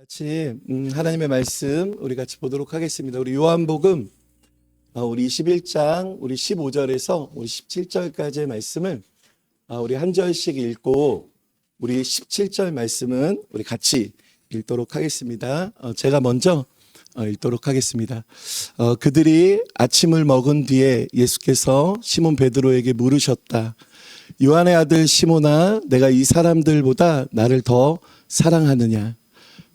같이 하나님의 말씀 우리 같이 보도록 하겠습니다. 우리 요한복음 우리 21장 우리 15절에서 우리 17절까지의 말씀을 우리 한 절씩 읽고 우리 17절 말씀은 우리 같이 읽도록 하겠습니다. 제가 먼저 읽도록 하겠습니다. 그들이 아침을 먹은 뒤에 예수께서 시몬 베드로에게 물으셨다. 요한의 아들 시몬아, 내가 이 사람들보다 나를 더 사랑하느냐?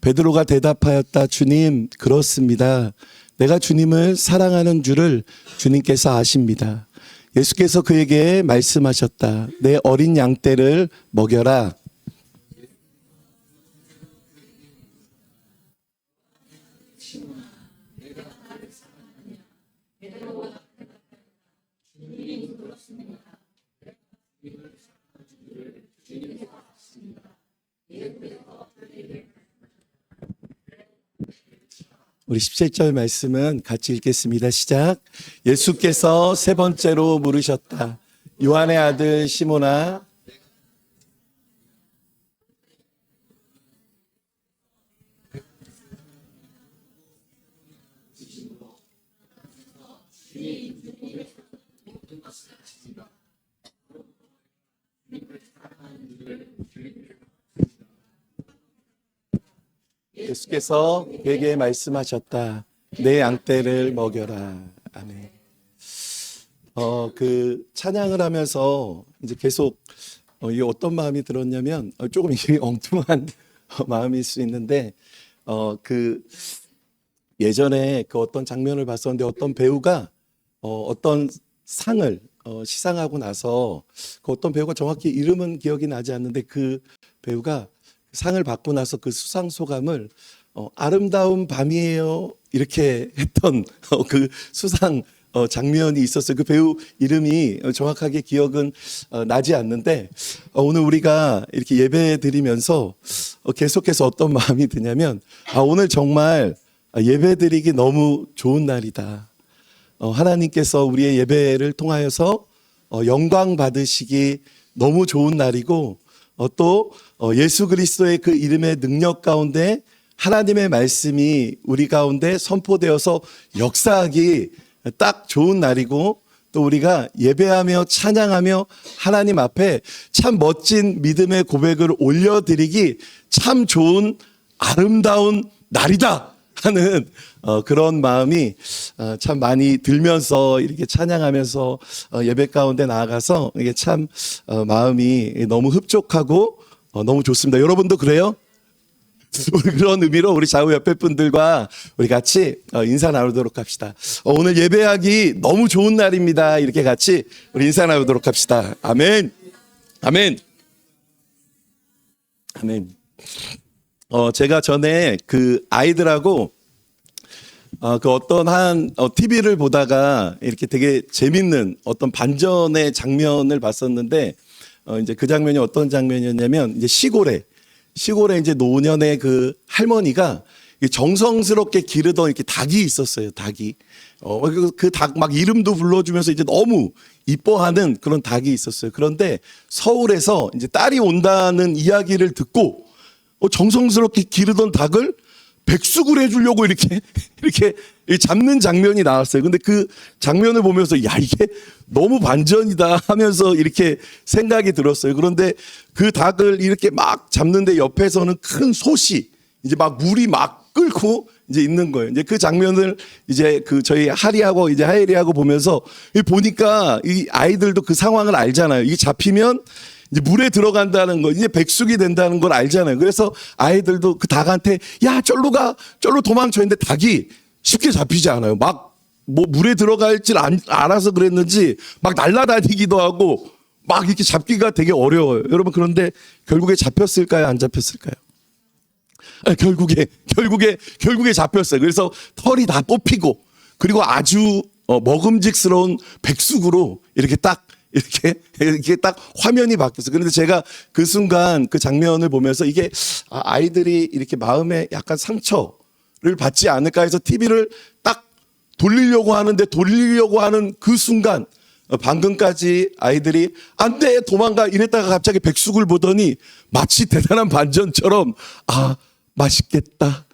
베드로가 대답하였다. 주님, 그렇습니다. 내가 주님을 사랑하는 줄을 주님께서 아십니다. 예수께서 그에게 말씀하셨다. 내 어린 양떼를 먹여라. 우리 17절 말씀은 같이 읽겠습니다. 시작. 예수께서 세 번째로 물으셨다. 요한의 아들 시몬아, 예수께서 그에게 말씀하셨다. 내 양떼를 먹여라. 아멘. 찬양을 하면서 이제 계속 이게 어떤 마음이 들었냐면 조금 이게 엉뚱한 마음일 수 있는데 예전에 그 어떤 장면을 봤었는데 어떤 배우가 어떤 상을 시상하고 나서 그 어떤 배우가 정확히 이름은 기억이 나지 않는데 그 배우가 상을 받고 나서 그 수상 소감을 아름다운 밤이에요 이렇게 했던 그 수상 장면이 있었어요. 그 배우 이름이 정확하게 기억은 나지 않는데 오늘 우리가 이렇게 예배 드리면서 계속해서 어떤 마음이 드냐면 오늘 정말 예배 드리기 너무 좋은 날이다. 하나님께서 우리의 예배를 통하여서 영광 받으시기 너무 좋은 날이고 또 예수 그리스도의 그 이름의 능력 가운데 하나님의 말씀이 우리 가운데 선포되어서 역사하기 딱 좋은 날이고 또 우리가 예배하며 찬양하며 하나님 앞에 참 멋진 믿음의 고백을 올려드리기 참 좋은 아름다운 날이다 하는 그런 마음이 참 많이 들면서 이렇게 찬양하면서 예배 가운데 나아가서 이게 참 마음이 너무 흡족하고 너무 좋습니다. 여러분도 그래요? 우리 그런 의미로 우리 좌우 옆에 분들과 우리 같이 인사 나누도록 합시다. 오늘 예배하기 너무 좋은 날입니다. 이렇게 같이 우리 인사 나누도록 합시다. 아멘. 아멘. 아멘. 제가 전에 그 아이들하고 그 어떤 TV를 보다가 이렇게 되게 재밌는 어떤 반전의 장면을 봤었는데 이제 그 장면이 어떤 장면이었냐면 이제 시골에 이제 노년의 그 할머니가 정성스럽게 기르던 이렇게 닭이 있었어요. 닭이. 그 닭 막 이름도 불러주면서 이제 너무 이뻐하는 그런 닭이 있었어요. 그런데 서울에서 이제 딸이 온다는 이야기를 듣고 정성스럽게 기르던 닭을 백숙을 해주려고 이렇게 잡는 장면이 나왔어요. 근데 그 장면을 보면서 야, 이게 너무 반전이다 하면서 이렇게 생각이 들었어요. 그런데 그 닭을 이렇게 막 잡는데 옆에서는 큰 솥이 이제 막 물이 막 끓고 이제 있는 거예요. 이제 그 장면을 이제 그 저희 하리하고 이제 하예리하고 보면서 보니까 이 아이들도 그 상황을 알잖아요. 이게 잡히면 이제 물에 들어간다는 거, 이제 백숙이 된다는 걸 알잖아요. 그래서 아이들도 그 닭한테 야, 절로 가, 절로 도망쳐 했는데 닭이 쉽게 잡히지 않아요. 막 뭐 물에 들어갈 줄 알아서 그랬는지 막 날아다니기도 하고 막 이렇게 잡기가 되게 어려워요. 여러분 그런데 결국에 잡혔을까요? 안 잡혔을까요? 결국에 잡혔어요. 그래서 털이 다 뽑히고 그리고 아주 먹음직스러운 백숙으로 이렇게 딱 화면이 바뀌었어요. 그런데 제가 그 순간 그 장면을 보면서 이게 아이들이 이렇게 마음에 약간 상처를 받지 않을까 해서 TV를 딱 돌리려고 하는 그 순간 방금까지 아이들이 안 돼 도망가 이랬다가 갑자기 백숙을 보더니 마치 대단한 반전처럼 맛있겠다.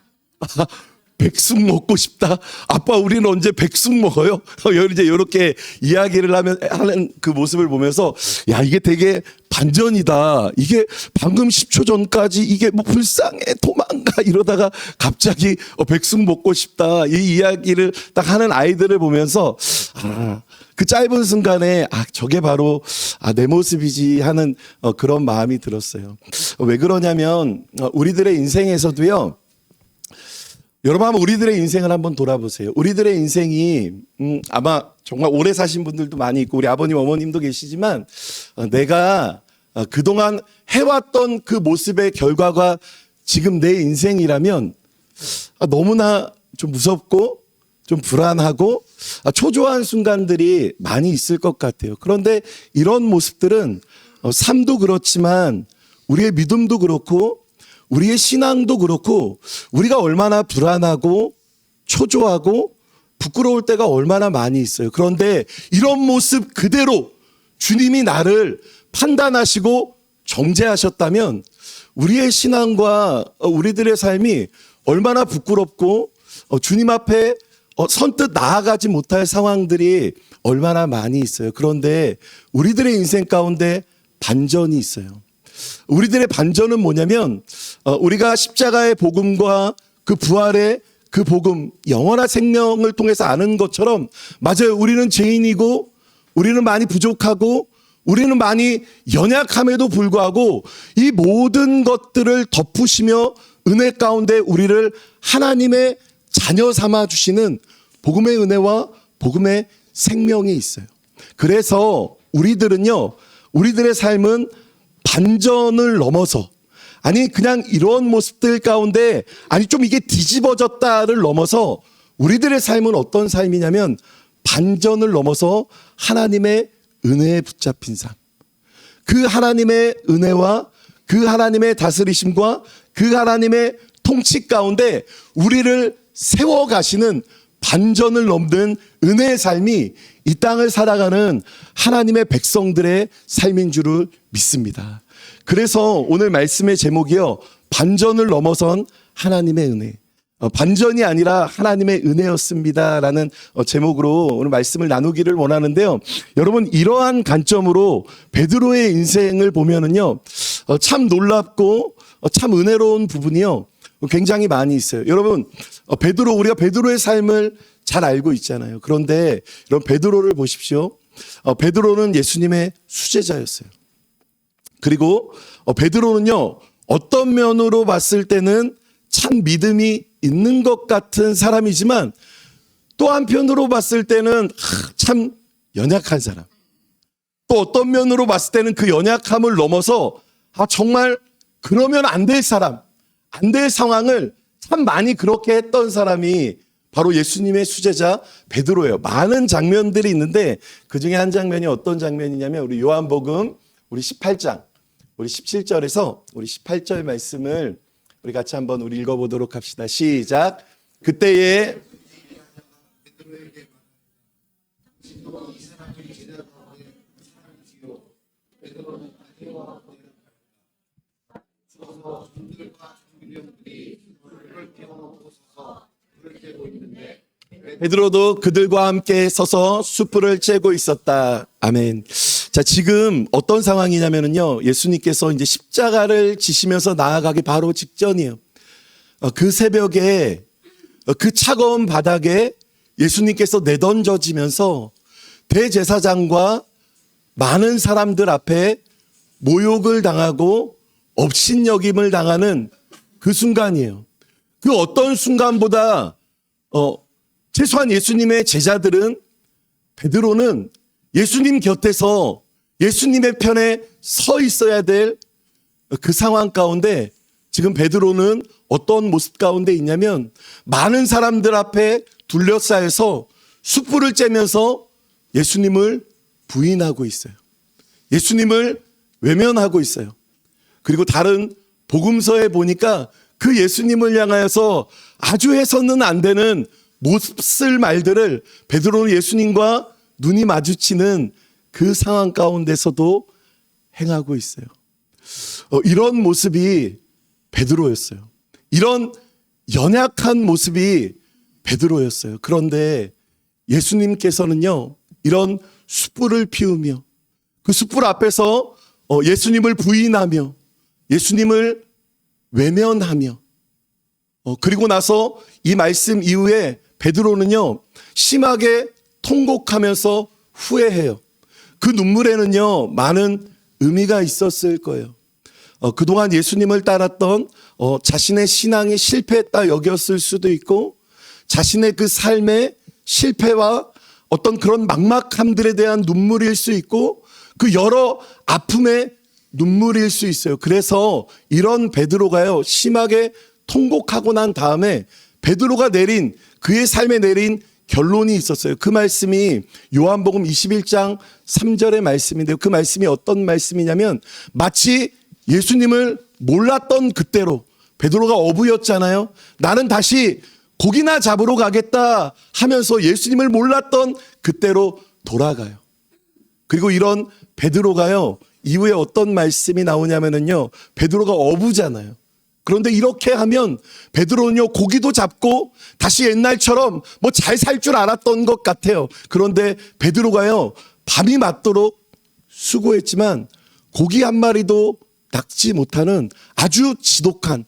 백숙 먹고 싶다. 아빠, 우리는 언제 백숙 먹어요? 이제 이렇게 이야기를 하는 그 모습을 보면서, 야, 이게 되게 반전이다. 이게 방금 10초 전까지 이게 뭐 불쌍해, 도망가 이러다가 갑자기 백숙 먹고 싶다. 이 이야기를 딱 하는 아이들을 보면서, 그 짧은 순간에 저게 바로 내 모습이지 하는 그런 마음이 들었어요. 왜 그러냐면 우리들의 인생에서도요. 여러분 한번 우리들의 인생을 한번 돌아보세요. 우리들의 인생이 아마 정말 오래 사신 분들도 많이 있고 우리 아버님 어머님도 계시지만 내가 그동안 해왔던 그 모습의 결과가 지금 내 인생이라면 너무나 좀 무섭고 좀 불안하고 초조한 순간들이 많이 있을 것 같아요. 그런데 이런 모습들은 삶도 그렇지만 우리의 믿음도 그렇고 우리의 신앙도 그렇고 우리가 얼마나 불안하고 초조하고 부끄러울 때가 얼마나 많이 있어요. 그런데 이런 모습 그대로 주님이 나를 판단하시고 정죄하셨다면 우리의 신앙과 우리들의 삶이 얼마나 부끄럽고 주님 앞에 선뜻 나아가지 못할 상황들이 얼마나 많이 있어요. 그런데 우리들의 인생 가운데 반전이 있어요. 우리들의 반전은 뭐냐면 우리가 십자가의 복음과 그 부활의 그 복음, 영원한 생명을 통해서 아는 것처럼 맞아요. 우리는 죄인이고 우리는 많이 부족하고 우리는 많이 연약함에도 불구하고 이 모든 것들을 덮으시며 은혜 가운데 우리를 하나님의 자녀 삼아 주시는 복음의 은혜와 복음의 생명이 있어요. 그래서 우리들은요, 우리들의 삶은 반전을 넘어서 그냥 이런 모습들 가운데 좀 이게 뒤집어졌다를 넘어서 우리들의 삶은 어떤 삶이냐면 반전을 넘어서 하나님의 은혜에 붙잡힌 삶. 그 하나님의 은혜와 그 하나님의 다스리심과 그 하나님의 통치 가운데 우리를 세워가시는 반전을 넘는 은혜의 삶이 이 땅을 살아가는 하나님의 백성들의 삶인 줄을 믿습니다. 그래서 오늘 말씀의 제목이요, 반전을 넘어선 하나님의 은혜. 반전이 아니라 하나님의 은혜였습니다라는 제목으로 오늘 말씀을 나누기를 원하는데요. 여러분, 이러한 관점으로 베드로의 인생을 보면은요, 참 놀랍고 참 은혜로운 부분이요, 굉장히 많이 있어요. 여러분, 우리가 베드로의 삶을 잘 알고 있잖아요. 그런데 이런 베드로를 보십시오. 베드로는 예수님의 수제자였어요. 그리고 베드로는요, 어떤 면으로 봤을 때는 참 믿음이 있는 것 같은 사람이지만 또 한편으로 봤을 때는 참 연약한 사람. 또 어떤 면으로 봤을 때는 그 연약함을 넘어서 정말 그러면 안 될 사람, 안 될 상황을 참 많이 그렇게 했던 사람이 바로 예수님의 수제자 베드로예요. 많은 장면들이 있는데 그 중에 한 장면이 어떤 장면이냐면 우리 요한복음 우리 18장 우리 17절에서 우리 18절 말씀을 우리 같이 한번 우리 읽어보도록 합시다. 시작. 그때에 베드로도 그들과 함께 서서 숯불을 쬐고 있었다. 아멘. 자, 지금 어떤 상황이냐면요, 예수님께서 이제 십자가를 지시면서 나아가기 바로 직전이에요. 그 새벽에 그 차가운 바닥에 예수님께서 내던져지면서 대제사장과 많은 사람들 앞에 모욕을 당하고 업신여김을 당하는 그 순간이에요. 그 어떤 순간보다 최소한 예수님의 제자들은, 베드로는 예수님 곁에서 예수님의 편에 서 있어야 될 그 상황 가운데 지금 베드로는 어떤 모습 가운데 있냐면 많은 사람들 앞에 둘러싸여서 숯불을 쬐면서 예수님을 부인하고 있어요. 예수님을 외면하고 있어요. 그리고 다른 복음서에 보니까 그 예수님을 향하여서 아주 해서는 안 되는 못쓸 말들을 베드로는 예수님과 눈이 마주치는 그 상황 가운데서도 행하고 있어요. 이런 모습이 베드로였어요. 이런 연약한 모습이 베드로였어요. 그런데 예수님께서는요, 이런 숯불을 피우며 그 숯불 앞에서 예수님을 부인하며 예수님을 외면하며 그리고 나서 이 말씀 이후에 베드로는요, 심하게 통곡하면서 후회해요. 그 눈물에는요, 많은 의미가 있었을 거예요. 그동안 예수님을 따랐던 자신의 신앙이 실패했다 여겼을 수도 있고, 자신의 그 삶의 실패와 어떤 그런 막막함들에 대한 눈물일 수 있고, 그 여러 아픔의 눈물일 수 있어요. 그래서 이런 베드로가요, 심하게 통곡하고 난 다음에 베드로가 내린, 그의 삶에 내린 결론이 있었어요. 그 말씀이 요한복음 21장 3절의 말씀인데요. 그 말씀이 어떤 말씀이냐면, 마치 예수님을 몰랐던 그때로, 베드로가 어부였잖아요. 나는 다시 고기나 잡으러 가겠다 하면서 예수님을 몰랐던 그때로 돌아가요. 그리고 이런 베드로가요, 이후에 어떤 말씀이 나오냐면요, 베드로가 어부잖아요. 그런데 이렇게 하면 베드로는요, 고기도 잡고 다시 옛날처럼 뭐 잘 살 줄 알았던 것 같아요. 그런데 베드로가요, 밤이 맞도록 수고했지만 고기 한 마리도 낚지 못하는 아주 지독한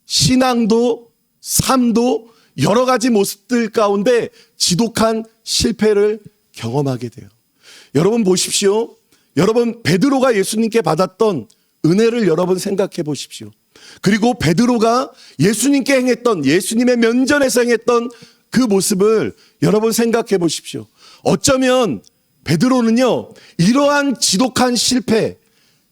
신앙도 삶도 여러 가지 모습들 가운데 지독한 실패를 경험하게 돼요. 여러분 보십시오. 여러분, 베드로가 예수님께 받았던 은혜를 여러분 생각해 보십시오. 그리고 베드로가 예수님께 행했던, 예수님의 면전에서 행했던 그 모습을 여러분 생각해 보십시오. 어쩌면 베드로는요, 이러한 지독한 실패,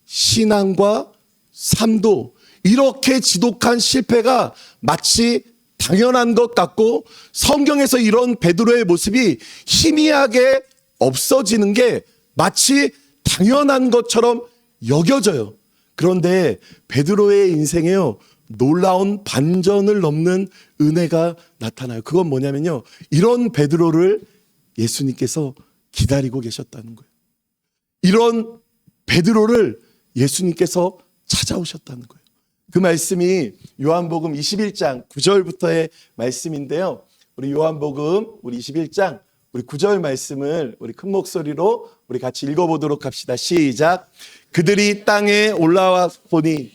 신앙과 삶도 이렇게 지독한 실패가 마치 당연한 것 같고, 성경에서 이런 베드로의 모습이 희미하게 없어지는 게 마치 당연한 것처럼 여겨져요. 그런데 베드로의 인생에요, 놀라운 반전을 넘는 은혜가 나타나요. 그건 뭐냐면요, 이런 베드로를 예수님께서 기다리고 계셨다는 거예요. 이런 베드로를 예수님께서 찾아오셨다는 거예요. 그 말씀이 요한복음 21장 9절부터의 말씀인데요. 우리 요한복음 우리 21장 우리 9절 말씀을 우리 큰 목소리로 우리 같이 읽어보도록 합시다. 시작. 그들이 땅에 올라와 보니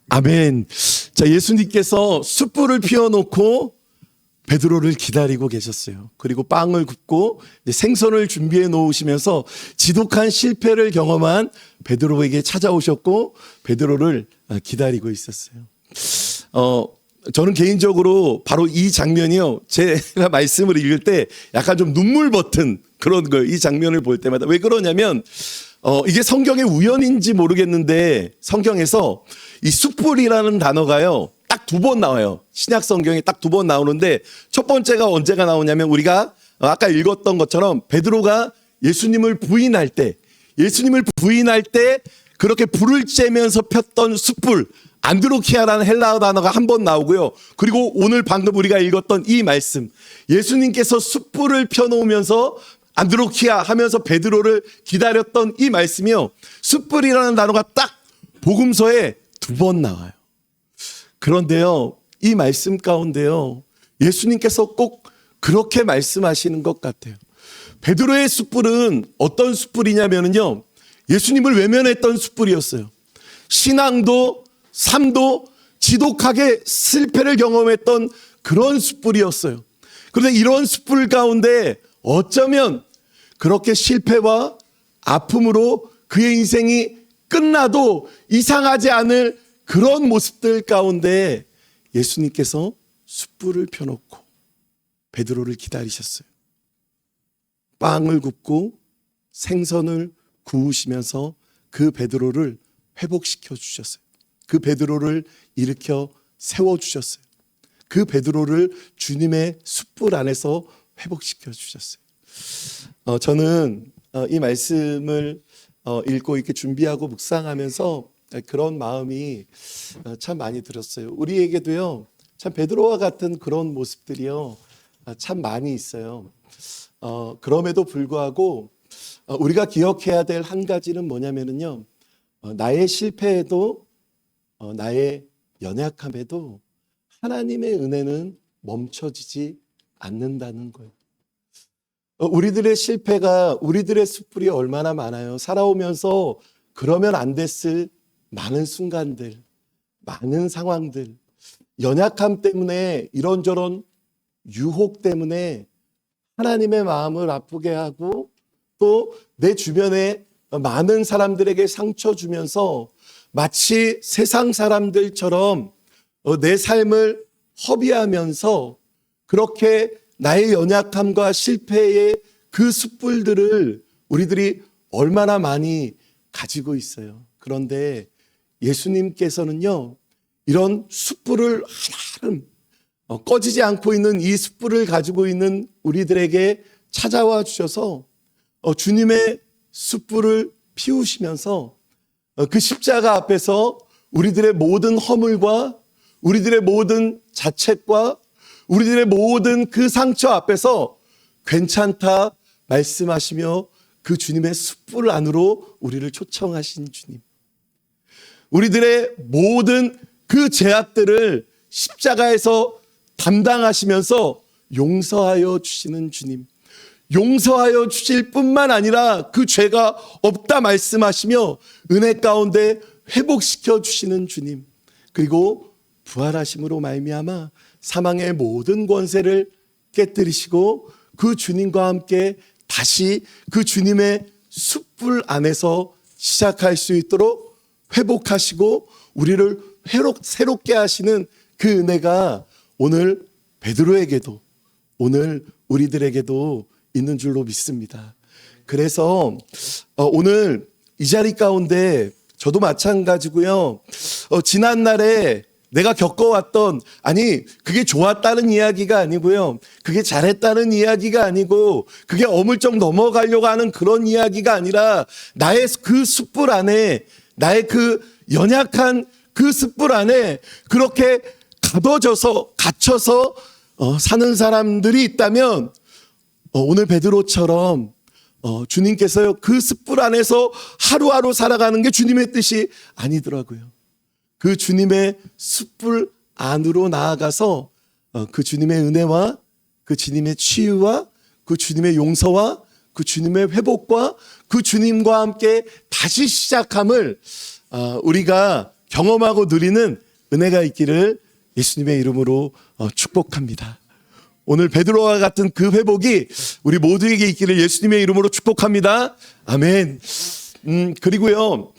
아멘. 자, 예수님께서 숯불을 피워놓고 베드로를 기다리고 계셨어요. 그리고 빵을 굽고 생선을 준비해 놓으시면서 지독한 실패를 경험한 베드로에게 찾아오셨고 베드로를 기다리고 있었어요. 저는 개인적으로 바로 이 장면이요, 제가 말씀을 읽을 때 약간 좀 눈물 버튼 그런 거예요. 이 장면을 볼 때마다. 왜 그러냐면 이게 성경의 우연인지 모르겠는데 성경에서 이 숯불이라는 단어가요, 딱 2번 나와요. 신약 성경에 딱 2번 나오는데, 첫 번째가 언제가 나오냐면 우리가 아까 읽었던 것처럼 베드로가 예수님을 부인할 때 그렇게 불을 쬐면서 폈던 숯불, 안드로키아라는 헬라어 단어가 한 번 나오고요. 그리고 오늘 방금 우리가 읽었던 이 말씀, 예수님께서 숯불을 펴놓으면서 안드로키아 하면서 베드로를 기다렸던 이 말씀이요, 숯불이라는 단어가 딱 복음서에 2번 나와요. 그런데요, 이 말씀 가운데요, 예수님께서 꼭 그렇게 말씀하시는 것 같아요. 베드로의 숯불은 어떤 숯불이냐면요, 예수님을 외면했던 숯불이었어요. 신앙도 삶도 지독하게 실패를 경험했던 그런 숯불이었어요. 그런데 이런 숯불 가운데 어쩌면 그렇게 실패와 아픔으로 그의 인생이 끝나도 이상하지 않을 그런 모습들 가운데 예수님께서 숯불을 펴놓고 베드로를 기다리셨어요. 빵을 굽고 생선을 구우시면서 그 베드로를 회복시켜 주셨어요. 그 베드로를 일으켜 세워주셨어요. 그 베드로를 주님의 숯불 안에서 회복시켜 주셨어요. 저는 이 말씀을 읽고 이렇게 준비하고 묵상하면서 그런 마음이 참 많이 들었어요. 우리에게도요, 참 베드로와 같은 그런 모습들이요, 참 많이 있어요. 그럼에도 불구하고 우리가 기억해야 될 한 가지는 뭐냐면요, 나의 실패에도 나의 연약함에도 하나님의 은혜는 멈춰지지 않는다는 거예요. 우리들의 실패가 우리들의 숯불이 얼마나 많아요. 살아오면서 그러면 안 됐을 많은 순간들, 많은 상황들, 연약함 때문에 이런저런 유혹 때문에 하나님의 마음을 아프게 하고 또 내 주변에 많은 사람들에게 상처 주면서 마치 세상 사람들처럼 내 삶을 허비하면서 그렇게 나의 연약함과 실패의 그 숯불들을 우리들이 얼마나 많이 가지고 있어요. 그런데 예수님께서는요, 이런 숯불을 하나름 꺼지지 않고 있는 이 숯불을 가지고 있는 우리들에게 찾아와 주셔서 주님의 숯불을 피우시면서 그 십자가 앞에서 우리들의 모든 허물과 우리들의 모든 자책과 우리들의 모든 그 상처 앞에서 괜찮다 말씀하시며 그 주님의 숯불 안으로 우리를 초청하신 주님. 우리들의 모든 그 죄악들을 십자가에서 담당하시면서 용서하여 주시는 주님. 용서하여 주실 뿐만 아니라 그 죄가 없다 말씀하시며 은혜 가운데 회복시켜 주시는 주님. 그리고 부활하심으로 말미암아 사망의 모든 권세를 깨뜨리시고 그 주님과 함께 다시 그 주님의 숯불 안에서 시작할 수 있도록 회복하시고 우리를 새롭게 하시는 그 은혜가 오늘 베드로에게도 오늘 우리들에게도 있는 줄로 믿습니다. 그래서 오늘 이 자리 가운데 저도 마찬가지고요. 지난날에 내가 겪어왔던, 아니 그게 좋았다는 이야기가 아니고요, 그게 잘했다는 이야기가 아니고 그게 어물쩍 넘어가려고 하는 그런 이야기가 아니라 나의 그 숯불 안에, 나의 그 연약한 그 숯불 안에 그렇게 갇혀서 사는 사람들이 있다면 오늘 베드로처럼 주님께서요, 그 숯불 안에서 하루하루 살아가는 게 주님의 뜻이 아니더라고요. 그 주님의 숯불 안으로 나아가서 그 주님의 은혜와 그 주님의 치유와 그 주님의 용서와 그 주님의 회복과 그 주님과 함께 다시 시작함을 우리가 경험하고 누리는 은혜가 있기를 예수님의 이름으로 축복합니다. 오늘 베드로와 같은 그 회복이 우리 모두에게 있기를 예수님의 이름으로 축복합니다. 아멘. 그리고요,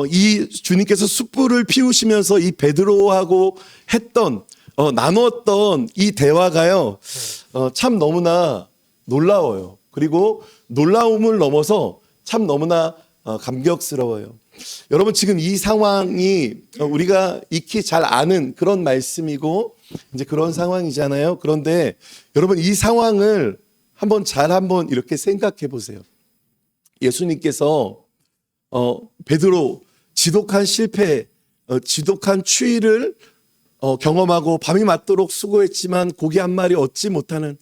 이 주님께서 숯불을 피우시면서 이 베드로하고 했던, 나누었던 이 대화가요, 참 너무나 놀라워요. 그리고 놀라움을 넘어서 참 너무나 감격스러워요. 여러분, 지금 이 상황이 우리가 익히 잘 아는 그런 말씀이고 이제 그런 상황이잖아요. 그런데 여러분, 이 상황을 한번 이렇게 생각해 보세요. 예수님께서 베드로 지독한 실패, 지독한 추위를 경험하고 밤이 맞도록 수고했지만 고기 한 마리 얻지 못하는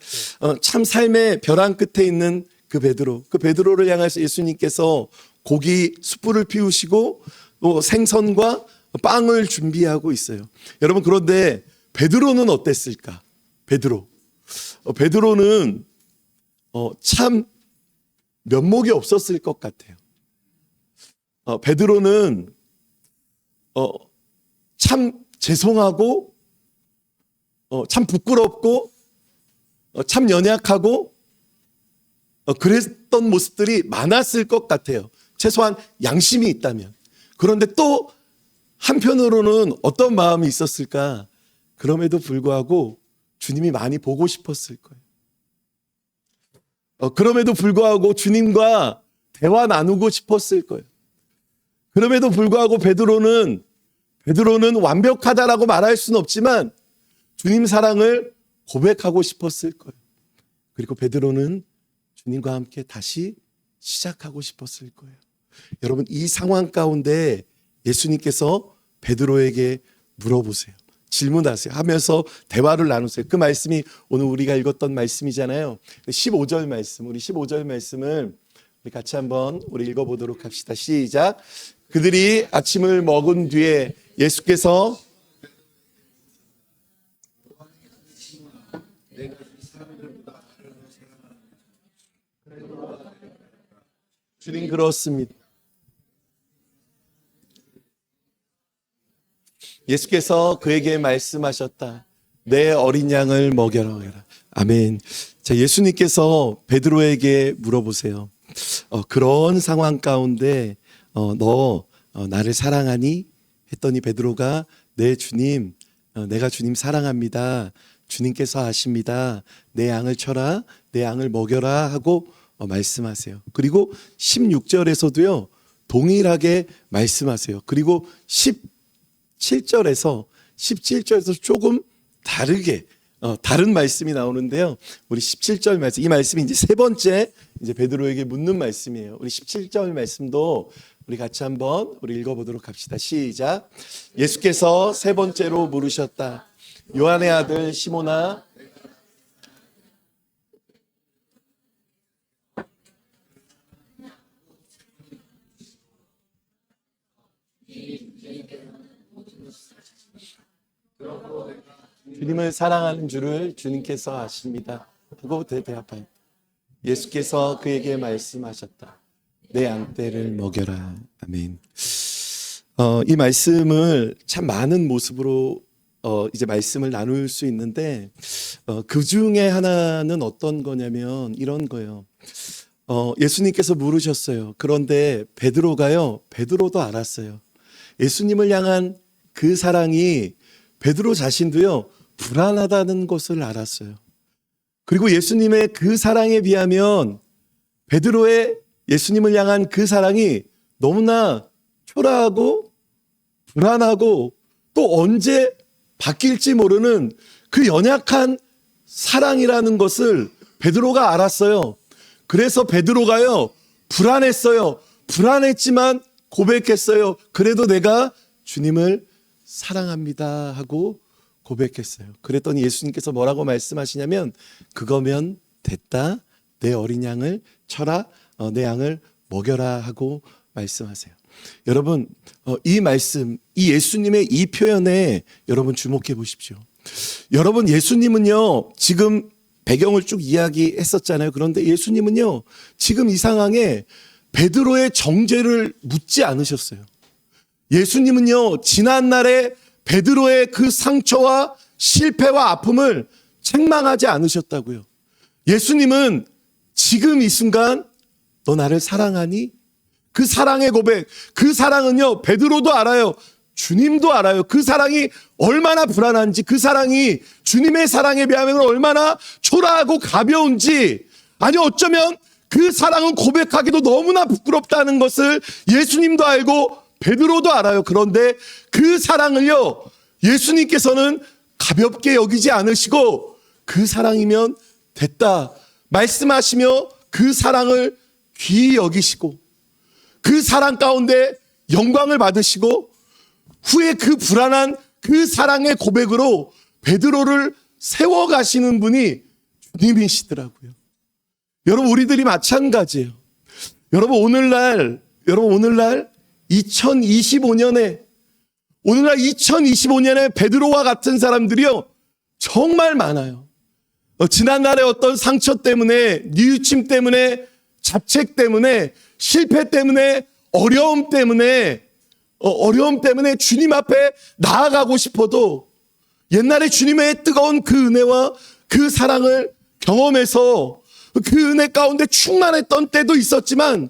참 삶의 벼랑 끝에 있는 그 베드로를 향해서 예수님께서 고기 숯불을 피우시고 또 생선과 빵을 준비하고 있어요. 여러분, 그런데 베드로는 어땠을까? 베드로는 참 면목이 없었을 것 같아요. 베드로는 참 죄송하고 참 부끄럽고 참 연약하고 그랬던 모습들이 많았을 것 같아요. 최소한 양심이 있다면. 그런데 또 한편으로는 어떤 마음이 있었을까? 그럼에도 불구하고 주님이 많이 보고 싶었을 거예요. 그럼에도 불구하고 주님과 대화 나누고 싶었을 거예요. 그럼에도 불구하고 베드로는 완벽하다라고 말할 수는 없지만 주님 사랑을 고백하고 싶었을 거예요. 그리고 베드로는 주님과 함께 다시 시작하고 싶었을 거예요. 여러분, 이 상황 가운데 예수님께서 베드로에게 물어보세요. 질문하세요. 하면서 대화를 나누세요. 그 말씀이 오늘 우리가 읽었던 말씀이잖아요. 15절 말씀, 우리 15절 말씀을 우리 같이 한번 읽어보도록 합시다. 시작. 그들이 아침을 먹은 뒤에 예수께서 주님 그렇습니다. 예수께서 그에게 말씀하셨다. 내 어린 양을 먹여라. 아멘. 자, 예수님께서 베드로에게 물어보세요. 그런 상황 가운데 너 나를 사랑하니? 했더니 베드로가 네 주님, 내가 주님 사랑합니다. 주님께서 아십니다. 내 양을 쳐라, 내 양을 먹여라 하고 말씀하세요. 그리고 16절에서도요 동일하게 말씀하세요. 그리고 17절에서 조금 다르게 다른 말씀이 나오는데요. 우리 17절 말씀, 이 말씀이 이제 세 번째 이제 베드로에게 묻는 말씀이에요. 우리 17절 말씀도 우리 같이 한번 우리 읽어보도록 합시다. 시작. 예수께서 세 번째로 물으셨다. 요한의 아들 시몬아, 주님을 사랑하는 줄을 주님께서 아십니다. 하고 대답하여 예수께서 그에게 말씀하셨다. 내 양떼를 먹여라. 아멘. 이 말씀을 참 많은 모습으로 이제 말씀을 나눌 수 있는데 그 중에 하나는 어떤 거냐면 이런 거예요. 예수님께서 물으셨어요. 그런데 베드로도 알았어요. 예수님을 향한 그 사랑이 베드로 자신도요 불안하다는 것을 알았어요. 그리고 예수님의 그 사랑에 비하면 베드로의 예수님을 향한 그 사랑이 너무나 초라하고 불안하고 또 언제 바뀔지 모르는 그 연약한 사랑이라는 것을 베드로가 알았어요. 그래서 베드로가요 불안했어요. 불안했지만 고백했어요. 그래도 내가 주님을 사랑합니다 하고 고백했어요. 그랬더니 예수님께서 뭐라고 말씀하시냐면 그거면 됐다. 내 어린 양을 쳐라. 내 양을 먹여라 하고 말씀하세요. 여러분 이 말씀, 이 예수님의 이 표현에 여러분 주목해 보십시오. 여러분 예수님은요 지금 배경을 쭉 이야기했었잖아요. 그런데 예수님은요 지금 이 상황에 베드로의 정죄를 묻지 않으셨어요. 예수님은요 지난날에 베드로의 그 상처와 실패와 아픔을 책망하지 않으셨다고요. 예수님은 지금 이 순간 너 나를 사랑하니? 그 사랑의 고백, 그 사랑은요 베드로도 알아요. 주님도 알아요. 그 사랑이 얼마나 불안한지, 그 사랑이 주님의 사랑에 비하면 얼마나 초라하고 가벼운지, 아니 어쩌면 그 사랑은 고백하기도 너무나 부끄럽다는 것을 예수님도 알고 베드로도 알아요. 그런데 그 사랑을요 예수님께서는 가볍게 여기지 않으시고 그 사랑이면 됐다 말씀하시며 그 사랑을 귀히 여기시고 그 사랑 가운데 영광을 받으시고 후에 그 불안한 그 사랑의 고백으로 베드로를 세워가시는 분이 주님이시더라고요. 여러분 우리들이 마찬가지예요. 여러분 오늘날 2025년에 베드로와 같은 사람들이요 정말 많아요. 지난날의 어떤 상처 때문에, 뉘우침 때문에, 자책 때문에, 실패 때문에, 어려움 때문에 주님 앞에 나아가고 싶어도 옛날에 주님의 뜨거운 그 은혜와 그 사랑을 경험해서 그 은혜 가운데 충만했던 때도 있었지만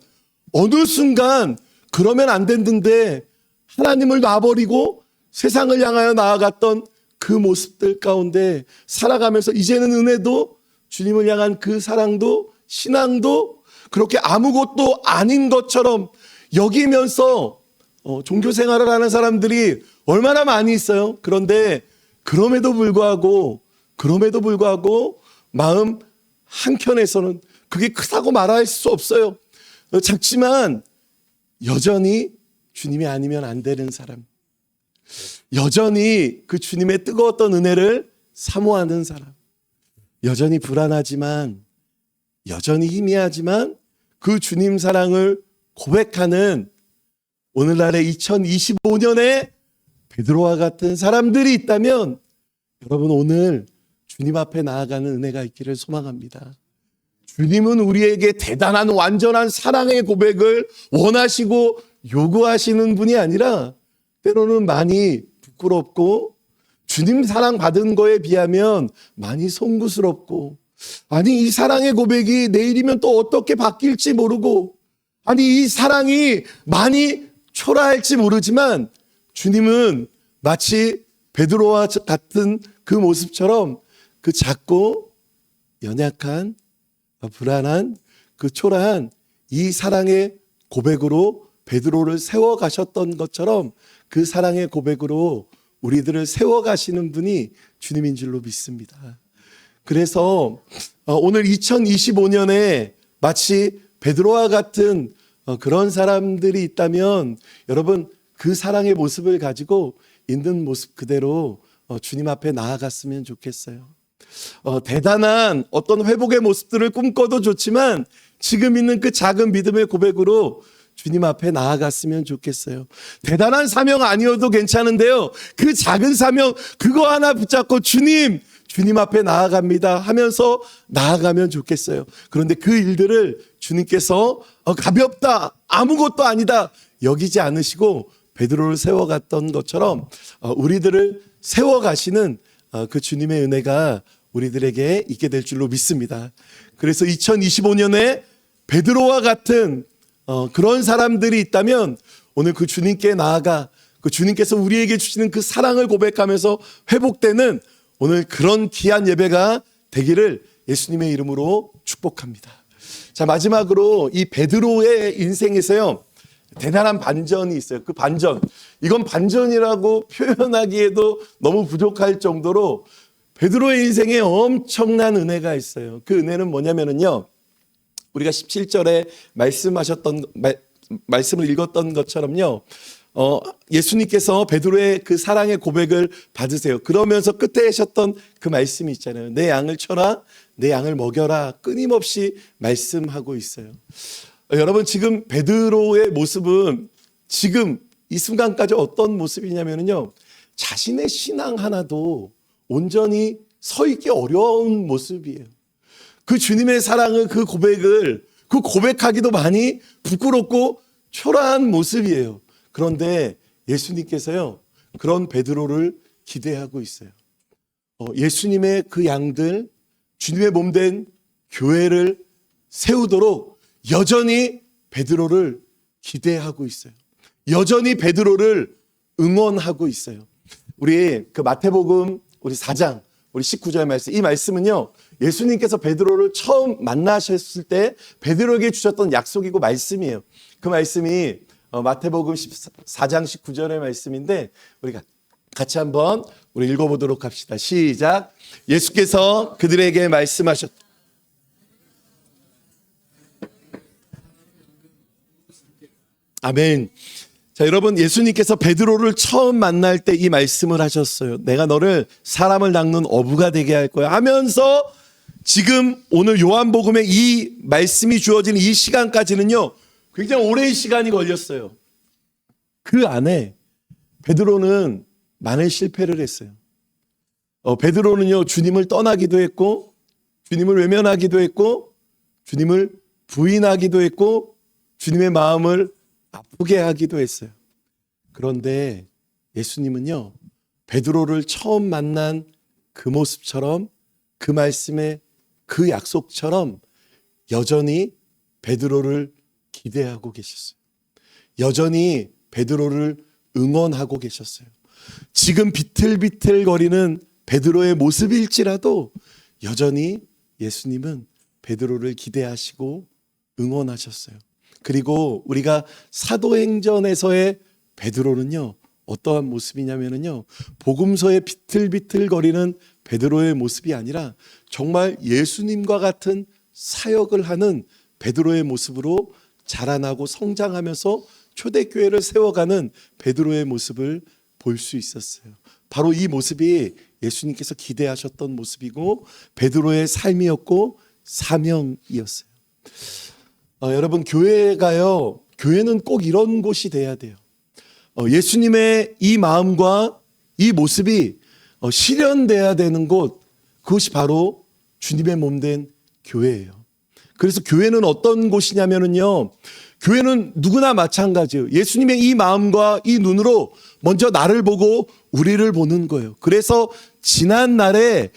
어느 순간 그러면 안 됐는데 하나님을 놔버리고 세상을 향하여 나아갔던 그 모습들 가운데 살아가면서 이제는 은혜도 주님을 향한 그 사랑도 신앙도 그렇게 아무것도 아닌 것처럼 여기면서 종교 생활을 하는 사람들이 얼마나 많이 있어요. 그런데 그럼에도 불구하고 마음 한켠에서는 그게 크다고 말할 수 없어요. 작지만 여전히 주님이 아니면 안 되는 사람, 여전히 그 주님의 뜨거웠던 은혜를 사모하는 사람, 여전히 불안하지만 여전히 희미하지만 그 주님 사랑을 고백하는 오늘날의 2025년에 베드로와 같은 사람들이 있다면 여러분 오늘 주님 앞에 나아가는 은혜가 있기를 소망합니다. 주님은 우리에게 대단한 완전한 사랑의 고백을 원하시고 요구하시는 분이 아니라 때로는 많이 부끄럽고 주님 사랑 받은 거에 비하면 많이 송구스럽고, 아니 이 사랑의 고백이 내일이면 또 어떻게 바뀔지 모르고, 아니 이 사랑이 많이 초라할지 모르지만 주님은 마치 베드로와 같은 그 모습처럼 그 작고 연약한 불안한 그 초라한 이 사랑의 고백으로 베드로를 세워가셨던 것처럼 그 사랑의 고백으로 우리들을 세워가시는 분이 주님인 줄로 믿습니다. 그래서 오늘 2025년에 마치 베드로와 같은 그런 사람들이 있다면 여러분 그 사랑의 모습을 가지고 있는 모습 그대로 주님 앞에 나아갔으면 좋겠어요. 대단한 어떤 회복의 모습들을 꿈꿔도 좋지만 지금 있는 그 작은 믿음의 고백으로 주님 앞에 나아갔으면 좋겠어요. 대단한 사명 아니어도 괜찮은데요, 그 작은 사명 그거 하나 붙잡고 주님 앞에 나아갑니다 하면서 나아가면 좋겠어요. 그런데 그 일들을 주님께서 가볍다, 아무것도 아니다 여기지 않으시고 베드로를 세워갔던 것처럼 우리들을 세워가시는 그 주님의 은혜가 우리들에게 있게 될 줄로 믿습니다. 그래서 2025년에 베드로와 같은 그런 사람들이 있다면 오늘 그 주님께 나아가 그 주님께서 우리에게 주시는 그 사랑을 고백하면서 회복되는 오늘 그런 귀한 예배가 되기를 예수님의 이름으로 축복합니다. 자, 마지막으로 이 베드로의 인생에서요 대단한 반전이 있어요. 그 반전, 이건 반전이라고 표현하기에도 너무 부족할 정도로 베드로의 인생에 엄청난 은혜가 있어요. 그 은혜는 뭐냐면요, 우리가 17절에 말씀을 읽었던 것처럼요, 예수님께서 베드로의 그 사랑의 고백을 받으세요. 그러면서 끝에 하셨던 그 말씀이 있잖아요. 내 양을 쳐라, 내 양을 먹여라, 끊임없이 말씀하고 있어요. 여러분 지금 베드로의 모습은 지금 이 순간까지 어떤 모습이냐면요, 자신의 신앙 하나도 온전히 서 있기 어려운 모습이에요. 그 주님의 사랑을, 그 고백을, 그 고백하기도 많이 부끄럽고 초라한 모습이에요. 그런데 예수님께서요 그런 베드로를 기대하고 있어요. 예수님의 그 양들, 주님의 몸된 교회를 세우도록 여전히 베드로를 기대하고 있어요. 여전히 베드로를 응원하고 있어요. 우리 그 마태복음 우리 4장 우리 19절 말씀, 이 말씀은요 예수님께서 베드로를 처음 만나셨을 때 베드로에게 주셨던 약속이고 말씀이에요. 그 말씀이 마태복음 4장 19절의 말씀인데 우리가 같이 한번 우리 읽어보도록 합시다. 시작. 예수께서 그들에게 말씀하셨다. 아멘. 자, 여러분 예수님께서 베드로를 처음 만날 때 이 말씀을 하셨어요. 내가 너를 사람을 낚는 어부가 되게 할 거야 하면서 지금 오늘 요한복음에 이 말씀이 주어진 이 시간까지는요 굉장히 오랜 시간이 걸렸어요. 그 안에 베드로는 많은 실패를 했어요. 베드로는요 주님을 떠나기도 했고 주님을 외면하기도 했고 주님을 부인하기도 했고 주님의 마음을 아프게 하기도 했어요. 그런데 예수님은요 베드로를 처음 만난 그 모습처럼 그 말씀의 그 약속처럼 여전히 베드로를 기대하고 계셨어요. 여전히 베드로를 응원하고 계셨어요. 지금 비틀비틀거리는 베드로의 모습일지라도 여전히 예수님은 베드로를 기대하시고 응원하셨어요. 그리고 우리가 사도행전에서의 베드로는요 어떠한 모습이냐면요 복음서에 비틀비틀거리는 베드로의 모습이 아니라 정말 예수님과 같은 사역을 하는 베드로의 모습으로 자라나고 성장하면서 초대교회를 세워가는 베드로의 모습을 볼 수 있었어요. 바로 이 모습이 예수님께서 기대하셨던 모습이고 베드로의 삶이었고 사명이었어요. 여러분 교회가요, 교회는 꼭 이런 곳이 돼야 돼요. 예수님의 이 마음과 이 모습이 실현돼야 되는 곳, 그것이 바로 주님의 몸된 교회예요. 그래서 교회는 어떤 곳이냐면요, 교회는 누구나 마찬가지예요. 예수님의 이 마음과 이 눈으로 먼저 나를 보고 우리를 보는 거예요. 그래서 지난날의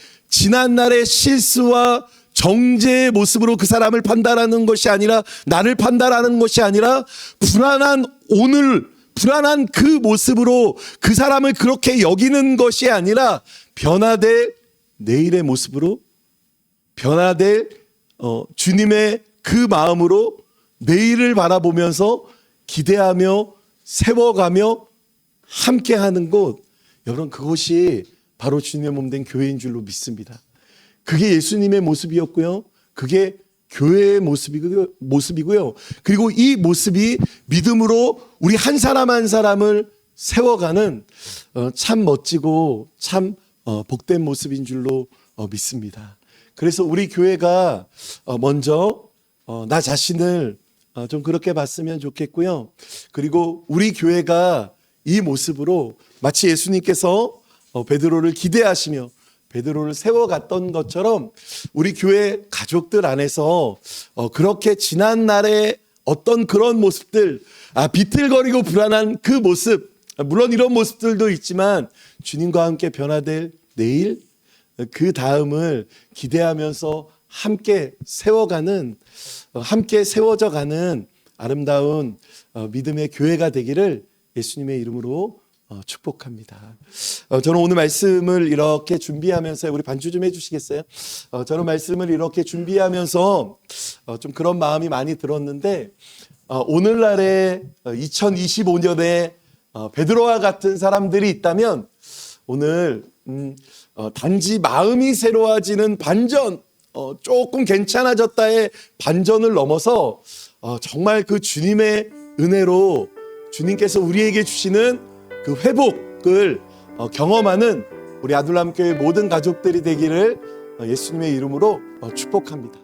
실수와 정죄의 모습으로 그 사람을 판단하는 것이 아니라, 나를 판단하는 것이 아니라, 불안한 그 모습으로 그 사람을 그렇게 여기는 것이 아니라, 변화될 내일의 모습으로, 변화될 주님의 그 마음으로 내일을 바라보면서 기대하며 세워가며 함께하는 곳, 여러분, 그것이 바로 주님의 몸된 교회인 줄로 믿습니다. 그게 예수님의 모습이었고요, 그게 교회의 모습이고요. 그리고 이 모습이 믿음으로 우리 한 사람 한 사람을 세워가는 참 멋지고 참 복된 모습인 줄로 믿습니다. 그래서 우리 교회가 먼저 나 자신을 좀 그렇게 봤으면 좋겠고요. 그리고 우리 교회가 이 모습으로 마치 예수님께서 베드로를 기대하시며 베드로를 세워갔던 것처럼 우리 교회 가족들 안에서 그렇게 지난날의 어떤 그런 모습들, 비틀거리고 불안한 그 모습, 물론 이런 모습들도 있지만 주님과 함께 변화될 내일, 그 다음을 기대하면서 함께 세워가는, 함께 세워져가는 아름다운 믿음의 교회가 되기를 예수님의 이름으로 축복합니다. 저는 오늘 말씀을 이렇게 준비하면서, 우리 반주 좀 해주시겠어요? 저는 말씀을 이렇게 준비하면서 좀 그런 마음이 많이 들었는데, 오늘날에 2025년에 베드로와 같은 사람들이 있다면 오늘 단지 마음이 새로워지는 반전, 조금 괜찮아졌다의 반전을 넘어서 정말 그 주님의 은혜로 주님께서 우리에게 주시는 그 회복을 경험하는 우리 아둘람교회 모든 가족들이 되기를 예수님의 이름으로 축복합니다.